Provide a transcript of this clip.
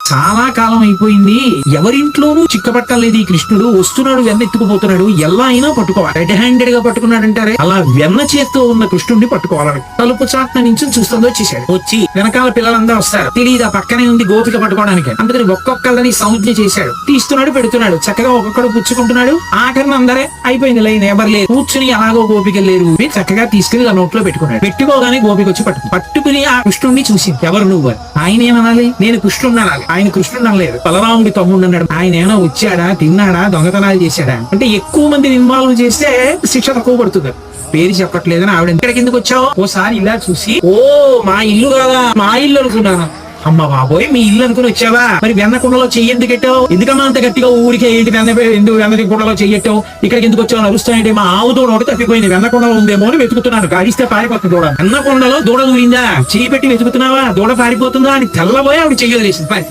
చాలా కాలం అయిపోయింది, ఎవరింట్లోనూ చిక్కబట్టలేదు ఈ కృష్ణుడు, వస్తున్నాడు వెన్న ఎత్తుకుపోతున్నాడు, ఎలా అయినా పట్టుకోవాలి, రెడ్ హ్యాండెడ్ గా పట్టుకున్నాడు అంటారే అలా వెన్న చేత్తో ఉన్న కృష్ణుడిని పట్టుకోవాలని తలుపు చాట్న నుంచి చూస్తుందో వచ్చేసాడు. వచ్చి వెనకాల పిల్లలందరూ వస్తారు, తెలియదు ఆ పక్కనే ఉంది గోపిక పట్టుకోవడానికి, అందుకని ఒక్కొక్కళ్ళని సంజ్ఞ చేశాడు, తీస్తున్నాడు పెడుతున్నాడు, చక్కగా ఒక్కొక్కడు పుచ్చుకుంటున్నాడు. ఆఖరిని అందరే అయిపోయింది లైన్, ఎవరు లేరు, కూర్చుని అలాగో గోపిక లేరు, చక్కగా తీసుకుని ఆ నోట్లో పెట్టుకున్నాడు. పెట్టుకోగానే గోపిక వచ్చి పట్టుకుని ఆ కృష్ణుడిని చూసి ఎవరు నువ్వు అని. ఆయన ఏమనాలి, నేను కృష్ణుడిని అనాలి. ఆయన కృష్ణుడు అనలేదు, బలరాముడి తమ్ముడు అన్నాడు. ఆయన ఏమైనా వచ్చాడా, తిన్నాడా, దొంగతనాలు చేశాడా అంటే ఎక్కువ మంది ఇన్వాల్వ్ చేస్తే శిక్ష తక్కువ పడుతుంది. పేరు చెప్పట్లేదని ఆవిడ ఇక్కడికి ఎందుకు వచ్చావు, ఓసారి ఇలా చూసి, ఓ మా ఇల్లు కాదా, మా ఇల్లు అనుకున్నాను. అమ్మ బాబోయ్, మీ ఇల్లు అనుకుని వచ్చావా, మరి వెన్న కుండలో చెయ్యి ఎందుకు పెట్టావు, ఎందుకమ్మా అంత గట్టిగా ఊరికే ఏంటి ఎందుకు వెన్న కుండలో చెయ్యట్టావు, ఇక్కడికి ఎందుకు వచ్చావు అరుస్తాయంటే మా ఆవు దూడ ఒకటి తప్పిపోయింది, వెన్న కుండలో ఉందేమో అని వెతుకుతున్నాను, గాడిస్తే పారిపోతుంది దూడ, వెన్న కుండలో దూడ ఊరిందా, చెయ్యి పెట్టి వెతుకుతున్నావా, దూడ పారిపోతుందా అని తెల్లబోయి ఆవిడ చెయ్యలేసింది.